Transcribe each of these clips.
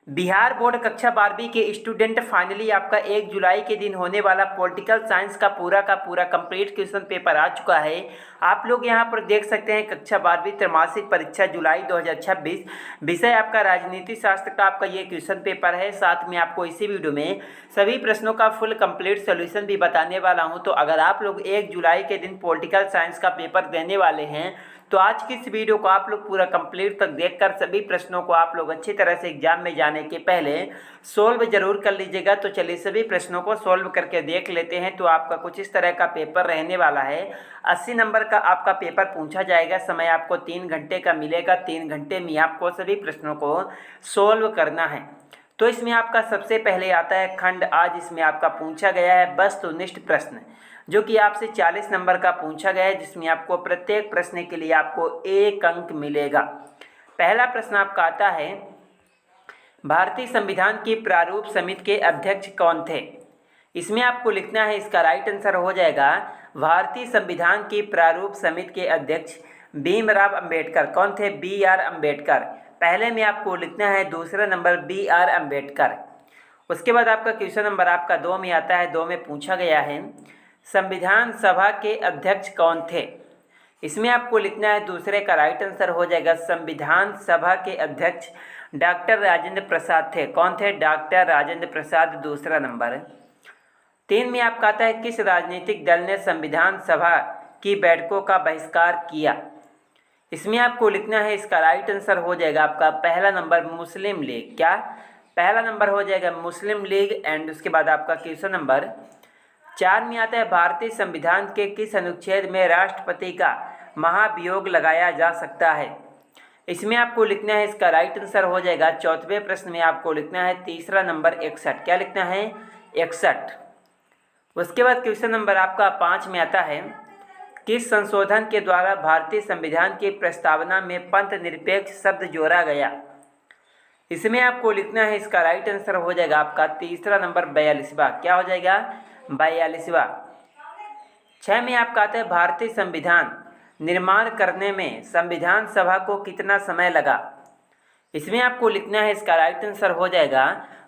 Bihar board कक्षा 12वीं के स्टूडेंट फाइनली आपका 1 जुलाई के दिन होने वाला पॉलिटिकल साइंस का पूरा कंप्लीट क्वेश्चन पेपर आ चुका है। आप लोग यहां पर देख सकते हैं कक्षा 12वीं त्रैमासिक परीक्षा जुलाई 2026 विषय आपका राजनीति शास्त्र का आपका ये क्वेश्चन पेपर है। साथ में आपको इसी वीडियो में सभी प्रश्नों का फुल कंप्लीट सोल्यूशन भी बताने वाला हूँ। तो अगर आप लोग 1 जुलाई के दिन पॉलिटिकल साइंस का पेपर देने वाले हैं तो आज की इस वीडियो को आप लोग पूरा कंप्लीट तक देखकर सभी प्रश्नों को आप लोग अच्छी तरह से एग्जाम में जाने के पहले सोल्व जरूर कर लीजिएगा। तो चलिए सभी प्रश्नों को सोल्व करके देख लेते हैं। तो आपका कुछ इस तरह का पेपर रहने वाला है। 80 नंबर का आपका पेपर पूछा जाएगा। समय आपको 3 घंटे का मिलेगा। 3 घंटे में आपको सभी प्रश्नों को सोल्व करना है। तो इसमें आपका सबसे पहले आता है खंड आज। इसमें आपका पूछा गया है वस्तुनिष्ठ प्रश्न, जो कि आपसे 40 नंबर का पूछा गया है, जिसमें आपको प्रत्येक प्रश्न के लिए आपको 1 अंक मिलेगा। पहला प्रश्न आपका आता है भारतीय संविधान की प्रारूप समिति के अध्यक्ष कौन थे। इसमें आपको लिखना है, इसका राइट आंसर हो जाएगा भारतीय संविधान की प्रारूप समिति के अध्यक्ष भीमराव अंबेडकर। कौन थे? BR अंबेडकर। पहले में आपको लिखना है, दूसरा नंबर BR अंबेडकर। उसके बाद आपका क्वेश्चन नंबर आपका 2 में आता है। 2 में पूछा गया है संविधान सभा के अध्यक्ष कौन थे। इसमें आपको लिखना है, दूसरे का राइट आंसर हो जाएगा संविधान सभा के अध्यक्ष डॉक्टर राजेंद्र प्रसाद थे। कौन थे? डॉक्टर राजेंद्र प्रसाद, दूसरा नंबर। 3 में आपका आता है किस राजनीतिक दल ने संविधान सभा की बैठकों का बहिष्कार किया। इसमें आपको लिखना है, इसका राइट आंसर हो जाएगा आपका पहला नंबर मुस्लिम लीग। क्या? पहला नंबर हो जाएगा मुस्लिम लीग। एंड उसके बाद आपका क्वेश्चन नंबर 4 में आता है भारतीय संविधान के किस अनुच्छेद में राष्ट्रपति का महाभियोग लगाया जा सकता है। इसमें आपको लिखना है, इसका राइट आंसर हो जाएगा 4वें प्रश्न में आपको लिखना है तीसरा नंबर 61। क्या लिखना है? 61। उसके बाद क्वेश्चन नंबर आपका 5 में आता है किस संशोधन के द्वारा भारतीय संविधान की प्रस्तावना में पंथ निरपेक्ष शब्द जोड़ा गया। इसमें आपको लिखना है, इसका राइट आंसर हो जाएगा आपका तीसरा नंबर 42वां। क्या हो जाएगा? 42वां। 6 में आपका आता है भारतीय संविधान निर्माण करने में संविधान सभा को कितना समय लगा। इसमें आपको लिखना है, इसका राइट आंसर हो जाएगा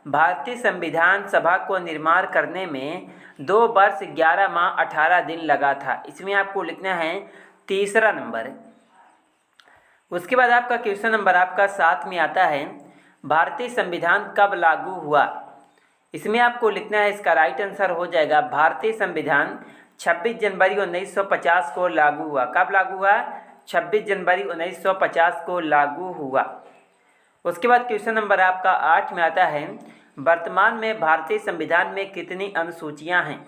भारतीय संविधान सभा को निर्माण करने में 2 वर्ष 11 माह 18 दिन लगा था। इसमें आपको लिखना है तीसरा नंबर। उसके बाद आपका क्वेश्चन नंबर आपका 7 में आता है भारतीय संविधान कब लागू हुआ। इसमें आपको लिखना है, इसका राइट आंसर हो जाएगा भारतीय संविधान 26 जनवरी 1950 को लागू हुआ। कब लागू हुआ? 26 जनवरी 1950 को लागू हुआ। उसके बाद क्वेश्चन नंबर आपका 8 में आता है वर्तमान में भारतीय संविधान में कितनी अनुसूचियां हैं।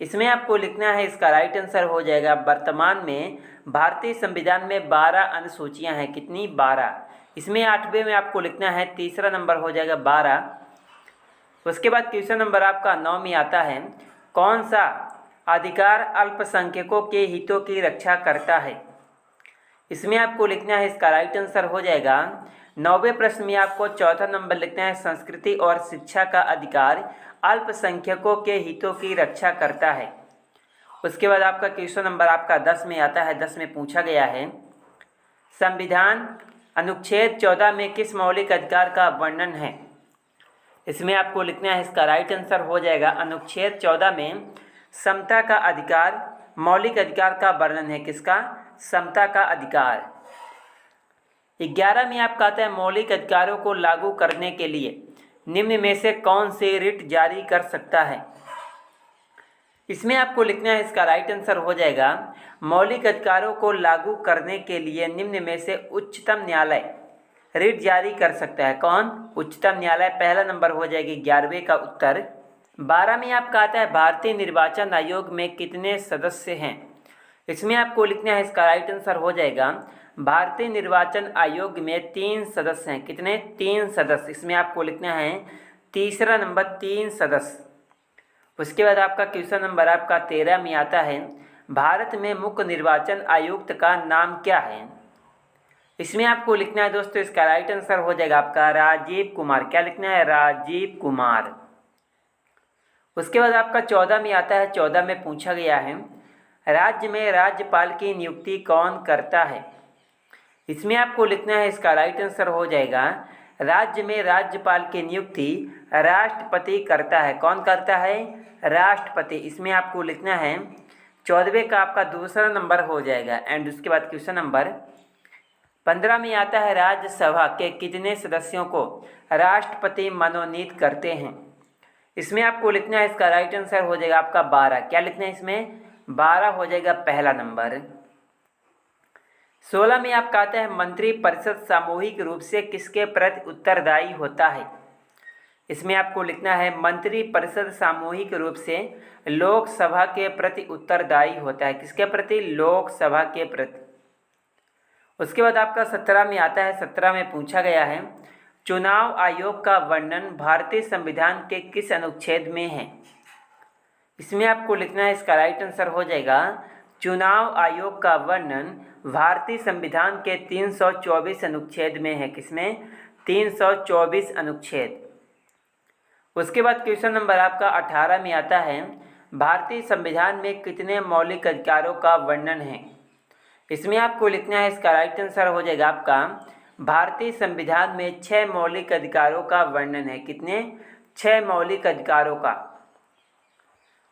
इसमें आपको लिखना है, इसका राइट आंसर हो जाएगा वर्तमान में भारतीय संविधान में 12 अनुसूचियां हैं। कितनी? 12। इसमें 8वें में आपको लिखना है, तीसरा नंबर हो जाएगा 12। उसके बाद क्वेश्चन नंबर आपका 9 में आता है कौन सा अधिकार अल्पसंख्यकों के हितों की रक्षा करता है। इसमें आपको लिखना है, इसका राइट आंसर हो जाएगा 9वें प्रश्न में आपको चौथा नंबर लिखना है संस्कृति और शिक्षा का अधिकार अल्पसंख्यकों के हितों की रक्षा करता है। उसके बाद आपका क्वेश्चन नंबर आपका 10 में आता है। 10 में पूछा गया है संविधान अनुच्छेद 14 में किस मौलिक अधिकार का वर्णन है। इसमें आपको लिखना है, इसका राइट आंसर हो जाएगा अनुच्छेद 14 में समता का अधिकार मौलिक अधिकार का वर्णन है। किसका? समता का अधिकार। 11 में आपका आता है मौलिक अधिकारों को लागू करने के लिए निम्न में से कौन से रिट जारी कर सकता है। इसमें आपको लिखना है, इसका राइट आंसर हो जाएगा मौलिक अधिकारों को लागू करने के लिए निम्न में से उच्चतम न्यायालय रिट जारी कर सकता है। कौन? उच्चतम न्यायालय। पहला नंबर हो जाएगी 11वें का उत्तर। 12 में आपका आता है भारतीय निर्वाचन आयोग में कितने सदस्य हैं। इसमें आपको लिखना है, इसका राइट आंसर हो जाएगा भारतीय निर्वाचन आयोग में 3 सदस्य हैं। कितने? 3 सदस्य। इसमें आपको लिखना है तीसरा नंबर 3 सदस्य। उसके बाद आपका क्वेश्चन नंबर आपका 13 में आता है भारत में मुख्य निर्वाचन आयुक्त का नाम क्या है। इसमें आपको लिखना है दोस्तों, इसका राइट आंसर हो जाएगा आपका राजीव कुमार। क्या लिखना है? राजीव कुमार। उसके बाद आपका 14 में आता है। 14 में पूछा गया है राज्य में राज्यपाल की नियुक्ति कौन करता है। इसमें आपको लिखना है, इसका राइट आंसर हो जाएगा राज्य में राज्यपाल की नियुक्ति राष्ट्रपति करता है। कौन करता है? राष्ट्रपति। इसमें आपको लिखना है 14वें का आपका दूसरा नंबर हो जाएगा। एंड उसके बाद क्वेश्चन नंबर 15 में आता है, राज्यसभा के कितने सदस्यों को राष्ट्रपति मनोनीत करते हैं? इसमें आपको लिखना है, इसका राइट आंसर हो जाएगा आपका 12। क्या लिखना है इसमें? 12 हो जाएगा पहला नंबर। 16 में आपका आता है, मंत्रिपरिषद सामूहिक रूप से किसके प्रति उत्तरदायी होता है? इसमें आपको लिखना है, मंत्रिपरिषद सामूहिक रूप से लोकसभा के प्रति उत्तरदायी होता है। किसके प्रति? लोकसभा के प्रति। उसके बाद आपका 17 में आता है, 17 में पूछा गया है, चुनाव आयोग का वर्णन भारतीय संविधान के किस अनुच्छेद में है? इसमें आपको लिखना है, इसका राइट आंसर हो जाएगा, चुनाव आयोग का वर्णन भारतीय संविधान के 324 अनुच्छेद में है। किसमें? 324 अनुच्छेद। उसके बाद क्वेश्चन नंबर आपका 18 में आता है, भारतीय संविधान में कितने मौलिक अधिकारों का वर्णन है? इसमें आपको लिखना है, इसका राइट आंसर हो जाएगा आपका, भारतीय संविधान में 6 मौलिक अधिकारों का वर्णन है। कितने? 6 मौलिक अधिकारों का।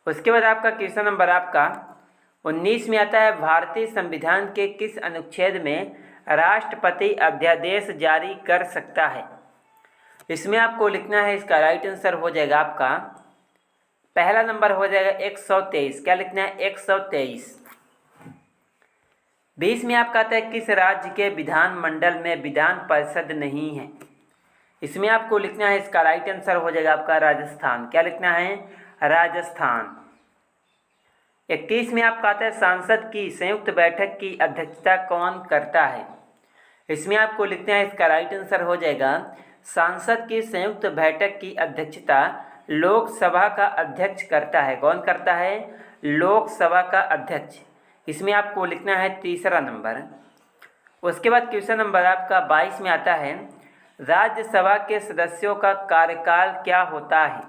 उसके बाद आपका क्वेश्चन नंबर आपका 19 में आता है, भारतीय संविधान के किस अनुच्छेद में राष्ट्रपति अध्यादेश जारी कर सकता है? इसमें आपको लिखना है, इसका राइट आंसर हो जाएगा आपका, पहला नंबर हो जाएगा 123। क्या लिखना है? 123। 20 में आपका आता है, किस राज्य के विधानमंडल में विधान परिषद नहीं है? इसमें आपको लिखना है, इसका राइट आंसर हो जाएगा आपका राजस्थान। क्या लिखना है? राजस्थान। 21 में आपका आता है, सांसद की संयुक्त बैठक की अध्यक्षता कौन करता है? इसमें आपको लिखना है, इसका राइट आंसर हो जाएगा, सांसद की संयुक्त बैठक की अध्यक्षता लोकसभा का अध्यक्ष करता है। कौन करता है? लोकसभा का अध्यक्ष। इसमें आपको लिखना है तीसरा नंबर। उसके बाद क्वेश्चन नंबर आपका 22 में आता है, राज्यसभा के सदस्यों का कार्यकाल क्या होता है?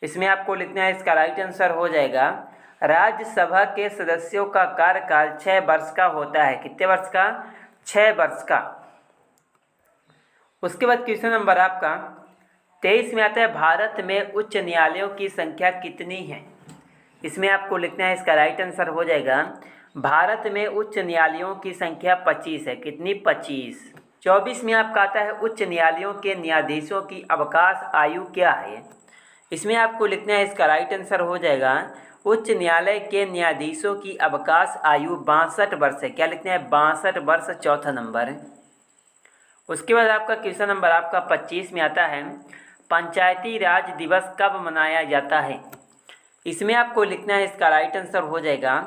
इसमें आपको लिखना है, इसका राइट आंसर हो जाएगा, राज्यसभा के सदस्यों का कार्यकाल 6 वर्ष का होता है। कितने वर्ष का? 6 वर्ष का। उसके बाद क्वेश्चन नंबर आपका 23 में आता है, भारत में उच्च न्यायालयों की संख्या कितनी है? इसमें आपको लिखना है, इसका राइट आंसर हो जाएगा, भारत में उच्च न्यायालयों की संख्या 25 है। कितनी? 25। 24 में आपका आता है, उच्च न्यायालयों के न्यायाधीशों की अवकाश आयु क्या है? इसमें आपको लिखना है, इसका राइट आंसर हो जाएगा, उच्च न्यायालय के न्यायाधीशों की अवकाश आयु 62 वर्ष है। क्या लिखना है? 62 वर्ष, चौथा नंबर। उसके बाद आपका क्वेश्चन नंबर आपका 25 में आता है, पंचायती राज दिवस कब मनाया जाता है? इसमें आपको लिखना है, इसका राइट आंसर हो जाएगा,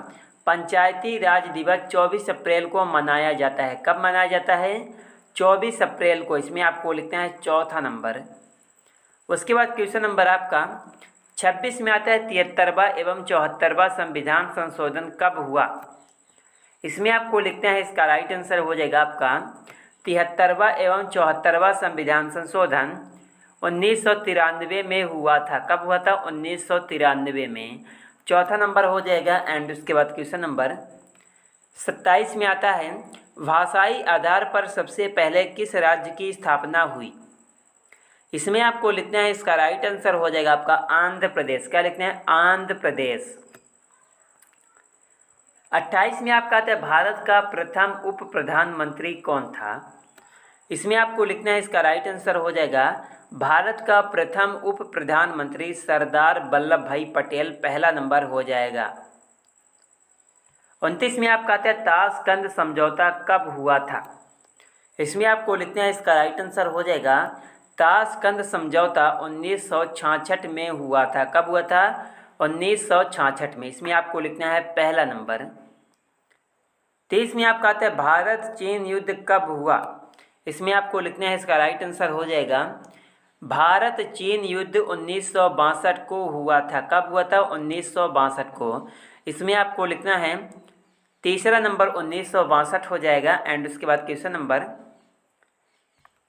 पंचायती राज दिवस 24 अप्रैल को मनाया जाता है। कब मनाया जाता है? 24 अप्रैल को। इसमें आपको लिखना है चौथा नंबर। उसके बाद क्वेश्चन नंबर आपका 26 में आता है, 73वां एवं 74वां संविधान संशोधन कब हुआ? इसमें आपको लिखना है, इसका राइट आंसर हो जाएगा आपका, 73वां एवं 74वां संविधान संशोधन 1993 में हुआ था। कब हुआ था? 1993 में। चौथा नंबर हो जाएगा। एंड उसके बाद क्वेश्चन नंबर 27 में आता है, भाषाई आधार पर सबसे पहले किस राज्य की स्थापना हुई? इसमें आपको लिखना है, इसका राइट आंसर हो जाएगा आपका आंध्र प्रदेश। क्या लिखना है? आंध्र प्रदेश। 28 में आपका आता है, भारत का प्रथम उप प्रधानमंत्री कौन था? इसमें आपको लिखना है, इसका राइट आंसर हो जाएगा, भारत का प्रथम उप प्रधानमंत्री सरदार वल्लभ भाई पटेल, पहला नंबर हो जाएगा। 29 में आपका आता है, ताशकंद समझौता कब हुआ था? इसमें आपको लिखना है, इसका राइट आंसर हो जाएगा, ताशकंद समझौता 1966 में हुआ था। कब हुआ था? 1966 में। इसमें आपको लिखना है पहला नंबर। 30 में आपका आता है, भारत चीन युद्ध कब हुआ? इसमें आपको लिखना है, इसका राइट आंसर हो जाएगा, भारत चीन युद्ध 1962 को हुआ था। कब हुआ था? 1962 को। इसमें आपको लिखना है तीसरा नंबर 1962 हो जाएगा। एंड उसके बाद क्वेश्चन नंबर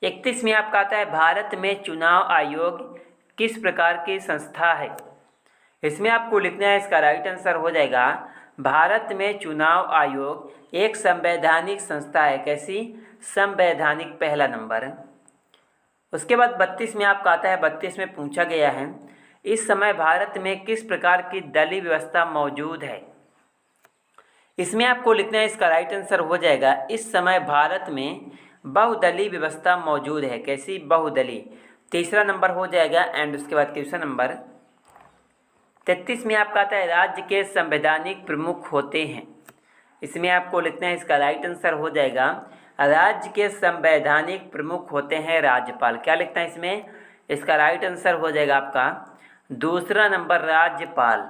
31 में आपका आता है, भारत में चुनाव आयोग किस प्रकार की संस्था है? इसमें आपको लिखना है, इसका राइट आंसर हो जाएगा, भारत में चुनाव आयोग एक संवैधानिक संस्था है। कैसी? संवैधानिक, पहला नंबर। उसके बाद 32 में आपका आता है, 32 में पूछा गया है इस समय भारत में किस प्रकार की दलीय व्यवस्था मौजूद है। इसमें आपको लिखना है, इसका राइट आंसर हो जाएगा इस समय भारत में बहुदलीय व्यवस्था मौजूद है। कैसी? बहुदलीय। तीसरा नंबर हो जाएगा। एंड उसके बाद क्वेश्चन नंबर 33 में आपका आता है राज्य के संवैधानिक प्रमुख होते हैं। इसमें आपको लिखना है, इसका राइट आंसर हो जाएगा राज्य के संवैधानिक प्रमुख होते हैं राज्यपाल। क्या लिखना है इसमें? इसका राइट आंसर हो जाएगा आपका दूसरा नंबर, राज्यपाल।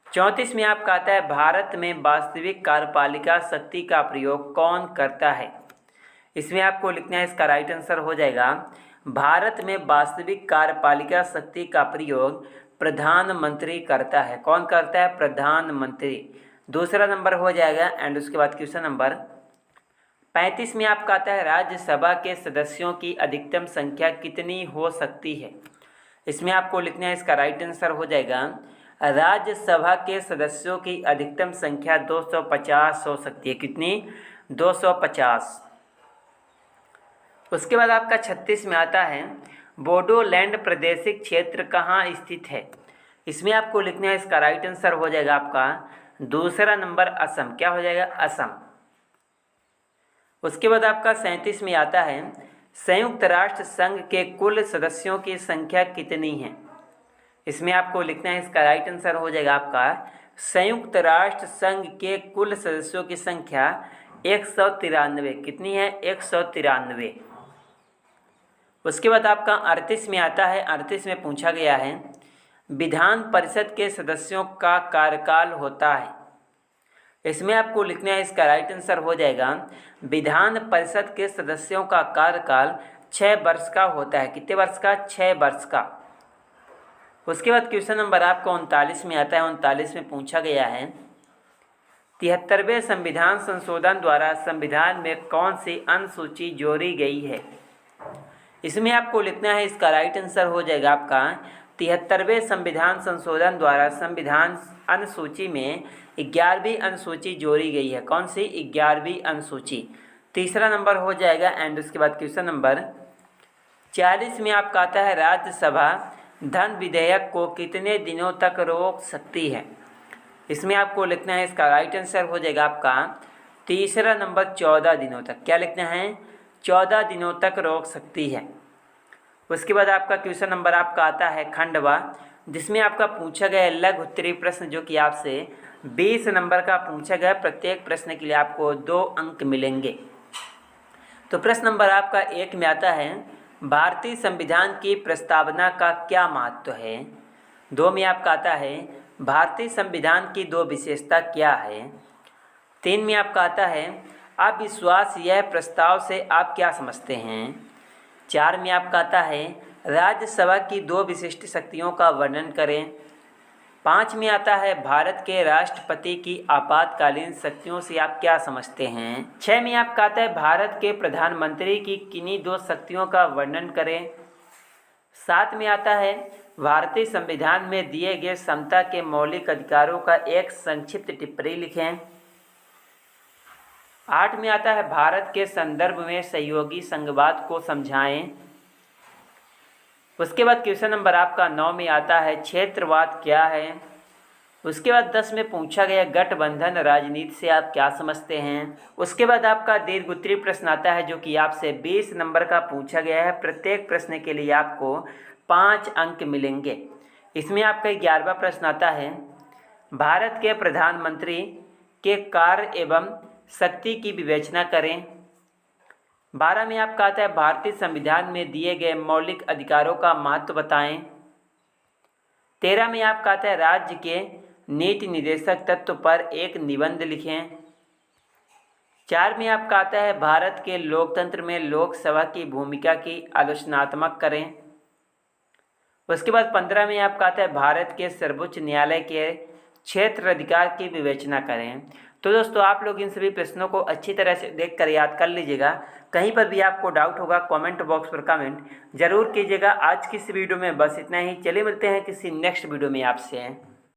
34 में आपका आता है भारत में वास्तविक कार्यपालिका शक्ति का प्रयोग कौन करता है। इसमें आपको लिखना है, इसका राइट आंसर हो जाएगा भारत में वास्तविक कार्यपालिका शक्ति का प्रयोग प्रधानमंत्री करता है। कौन करता है? प्रधानमंत्री। दूसरा नंबर हो जाएगा। एंड उसके बाद क्वेश्चन नंबर 35 में आपका आता है राज्यसभा के सदस्यों की अधिकतम संख्या कितनी हो सकती है। इसमें आपको लिखना है, इसका राइट आंसर हो जाएगा राज्यसभा के सदस्यों की अधिकतम संख्या 250 हो सकती है। कितनी? 250। उसके बाद आपका 36 में आता है बोडोलैंड प्रादेशिक क्षेत्र कहाँ स्थित है। इसमें आपको लिखना है, इसका राइट आंसर हो जाएगा आपका दूसरा नंबर, असम। क्या हो जाएगा? असम। उसके बाद आपका 37 में आता है संयुक्त राष्ट्र संघ के कुल सदस्यों की संख्या कितनी है। इसमें आपको लिखना है, इसका राइट आंसर हो जाएगा आपका संयुक्त राष्ट्र संघ के कुल सदस्यों की संख्या 193। कितनी है? 193। उसके बाद आपका 38 में आता है, 38 में पूछा गया है विधान परिषद के सदस्यों का कार्यकाल होता है। इसमें आपको लिखना है, इसका राइट आंसर हो जाएगा विधान परिषद के सदस्यों का कार्यकाल 6 वर्ष का होता है। कितने वर्ष का? 6 वर्ष का। उसके बाद क्वेश्चन नंबर आपको 39 में आता है। 39 में पूछा गया है 73वें संविधान संशोधन द्वारा संविधान में कौन सी अनुसूची जोड़ी गई है। इसमें आपको लिखना है, इसका राइट आंसर हो जाएगा आपका 73वें संविधान संशोधन द्वारा संविधान अनुसूची में 11वीं अनुसूची जोड़ी गई है। कौन सी? 11वीं अनुसूची। तीसरा नंबर हो जाएगा। एंड उसके बाद क्वेश्चन नंबर 40 में आपका आता है राज्यसभा धन विधेयक को कितने दिनों तक रोक सकती है। इसमें आपको लिखना है, इसका राइट आंसर हो जाएगा आपका तीसरा नंबर, 14 दिनों तक। क्या लिखना है? 14 दिनों तक रोक सकती है। उसके बाद आपका क्वेश्चन नंबर आपका आता है खंडवा, जिसमें आपका पूछा गया है लघु उत्तरीय प्रश्न, जो कि आपसे 20 नंबर का पूछा गया। प्रत्येक प्रश्न के लिए आपको 2 अंक मिलेंगे। तो प्रश्न नंबर आपका 1 में आता है भारतीय संविधान की प्रस्तावना का क्या महत्व है। 2 में आपका आता है भारतीय संविधान की 2 विशेषता क्या है। 3 में आपका आता है अविश्वास यह प्रस्ताव से आप क्या समझते हैं। 4 में आपका आता है राज्यसभा की 2 विशिष्ट शक्तियों का वर्णन करें। 5 में आता है भारत के राष्ट्रपति की आपातकालीन शक्तियों से आप क्या समझते हैं। 6 में आपका आता है भारत के प्रधानमंत्री की किन्हीं 2 शक्तियों का वर्णन करें। 7 में आता है भारतीय संविधान में दिए गए समता के मौलिक अधिकारों का एक संक्षिप्त टिप्पणी लिखें। 8 में आता है भारत के संदर्भ में सहयोगी संघवाद को समझाएं। उसके बाद क्वेश्चन नंबर आपका 9 में आता है क्षेत्रवाद क्या है। उसके बाद 10 में पूछा गया गठबंधन राजनीति से आप क्या समझते हैं। उसके बाद आपका दीर्घ उत्तरीय प्रश्न आता है, जो कि आपसे 20 नंबर का पूछा गया है। प्रत्येक प्रश्न के लिए आपको 5 अंक मिलेंगे। इसमें आपका 11वां प्रश्न आता है भारत के प्रधानमंत्री के कार्य एवं शक्ति की विवेचना करें। 12 में आपका आता है भारतीय संविधान में दिए गए मौलिक अधिकारों का महत्व बताएं। 13 में आपका आता है राज्य के नीति निर्देशक तत्व पर एक निबंध लिखें। 4 में आपका आता है भारत के लोकतंत्र में लोकसभा की भूमिका की आलोचनात्मक करें। उसके बाद 15 में आपका आता है भारत के सर्वोच्च न्यायालय के क्षेत्र अधिकार की विवेचना करें। तो दोस्तों, आप लोग इन सभी प्रश्नों को अच्छी तरह से देखकर याद कर लीजिएगा। कहीं पर भी आपको डाउट होगा कमेंट बॉक्स पर कमेंट जरूर कीजिएगा। आज की इस वीडियो में बस इतना ही। चलिए मिलते हैं किसी नेक्स्ट वीडियो में आपसे।